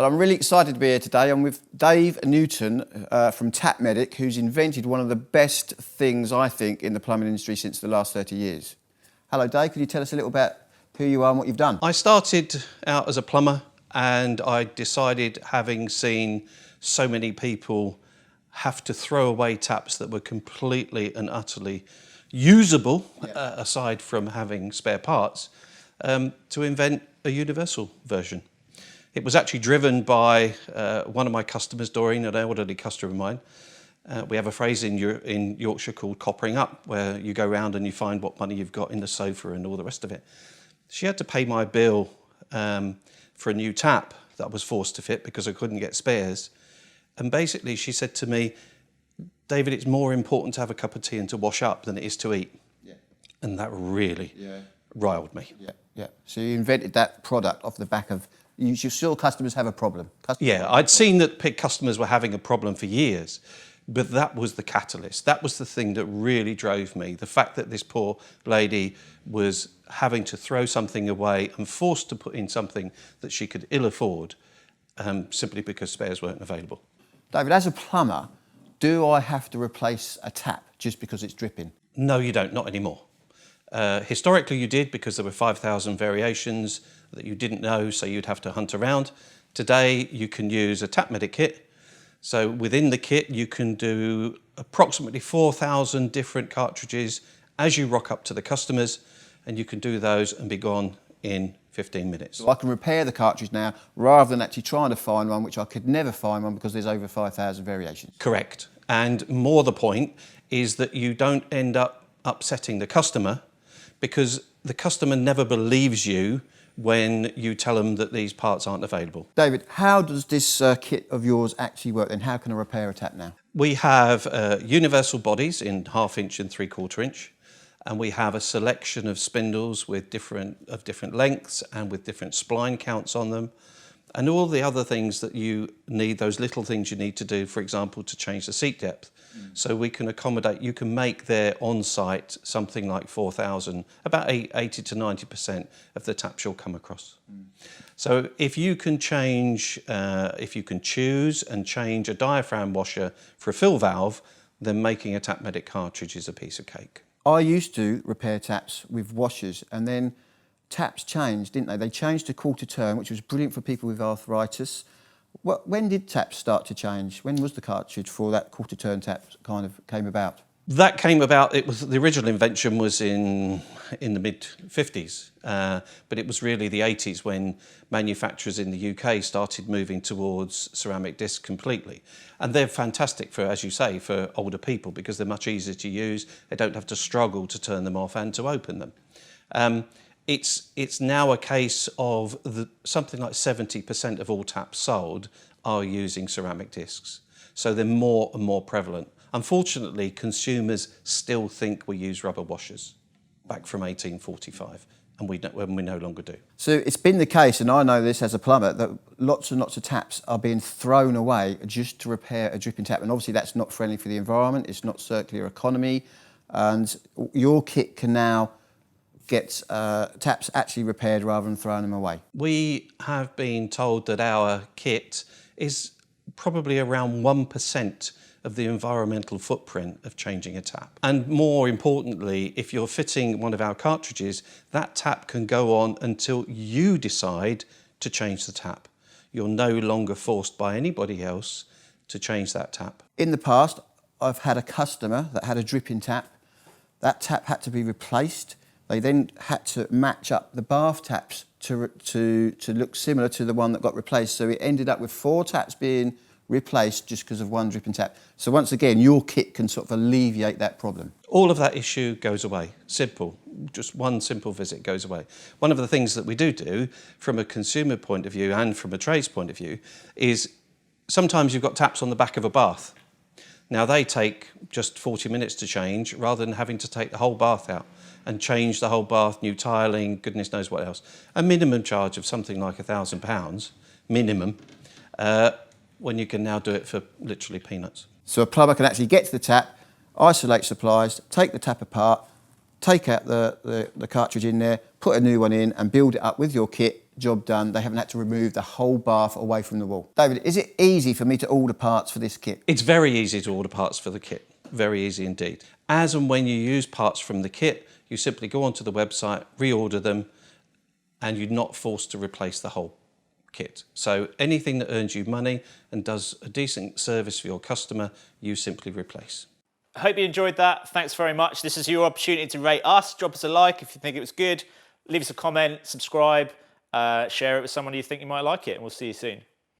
Hello, I'm really excited to be here today. I'm with Dave Newton from Medikit, who's invented one of the best things, I think, in the plumbing industry since the last 30 years. Hello, Dave. Could you tell us a little about who you are and what you've done? I started out as a plumber, and I decided, having seen so many people have to throw away taps that were completely and utterly usable, aside from having spare parts, to invent a universal version. It was actually driven by one of my customers, Doreen, an elderly customer of mine. We have a phrase in Yorkshire called coppering up, where you go around and you find what money you've got in the sofa and all the rest of it. She had to pay my bill for a new tap that I was forced to fit because I couldn't get spares. And basically she said to me, "David, it's more important to have a cup of tea and to wash up than it is to eat." Yeah. And that really riled me. Yeah. So you invented that product off the back of, you saw customers have a problem. I'd seen that customers were having a problem for years, but that was the catalyst. That was the thing that really drove me. The fact that this poor lady was having to throw something away and forced to put in something that she could ill afford, simply because spares weren't available. David, as a plumber, do I have to replace a tap just because it's dripping? No, you don't, not anymore. Historically you did, because there were 5,000 variations that you didn't know, so you'd have to hunt around. Today you can use a tap Medikit. So within the kit you can do approximately 4,000 different cartridges as you rock up to the customers, and you can do those and be gone in 15 minutes. So I can repair the cartridge now rather than actually trying to find one, which I could never find one because there's over 5,000 variations. Correct. And more the point is that you don't end up upsetting the customer, because the customer never believes you when you tell them that these parts aren't available. David, how does this kit of yours actually work, and how can I repair a tap now? We have universal bodies in 1/2 inch and 3/4 inch, and we have a selection of spindles with different lengths and with different spline counts on them, and all the other things that you need, those little things you need to do, for example, to change the seat depth. So we can accommodate, you can make there on site something like 4,000, about 80 to 90% of the taps you'll come across. So if you can change, if you can choose and change a diaphragm washer for a fill valve, then making a tap Medikit cartridge is a piece of cake. I used to repair taps with washers, and then taps changed, didn't they? They changed to quarter turn, which was brilliant for people with arthritis. When did taps start to change? When was the cartridge for that quarter turn tap kind of came about? That came about, the original invention was in the mid-50s, but it was really the 80s when manufacturers in the UK started moving towards ceramic discs completely. And they're fantastic for, as you say, for older people, because they're much easier to use. They don't have to struggle to turn them off and to open them. It's now a case of something like 70% of all taps sold are using ceramic discs. So they're more and more prevalent. Unfortunately, consumers still think we use rubber washers back from 1845, and we no longer do. So it's been the case, and I know this as a plumber, that lots and lots of taps are being thrown away just to repair a dripping tap. And obviously that's not friendly for the environment, it's not circular economy, and your kit can now get taps actually repaired rather than throwing them away. We have been told that our kit is probably around 1% of the environmental footprint of changing a tap. And more importantly, if you're fitting one of our cartridges, that tap can go on until you decide to change the tap. You're no longer forced by anybody else to change that tap. In the past, I've had a customer that had a dripping tap. That tap had to be replaced. They then had to match up the bath taps to look similar to the one that got replaced. So it ended up with 4 taps being replaced just because of one dripping tap. So once again, your kit can sort of alleviate that problem. All of that issue goes away. Simple. Just one simple visit goes away. One of the things that we do from a consumer point of view and from a trades point of view is sometimes you've got taps on the back of a bath. Now they take just 40 minutes to change rather than having to take the whole bath out and change the whole bath, new tiling, goodness knows what else. A minimum charge of something like £1,000, minimum, when you can now do it for literally peanuts. So a plumber can actually get to the tap, isolate supplies, take the tap apart, take out the cartridge in there, put a new one in and build it up with your kit job done. They haven't had to remove the whole bath away from the wall. David, is it easy for me to order parts for this kit? It's very easy to order parts for the kit. Very easy indeed. As and when you use parts from the kit, you simply go onto the website, reorder them, and you're not forced to replace the whole kit. So anything that earns you money and does a decent service for your customer, you simply replace. I hope you enjoyed that. Thanks very much. This is your opportunity to rate us. Drop us a like if you think it was good. Leave us a comment, subscribe, share it with someone you think you might like it, and we'll see you soon.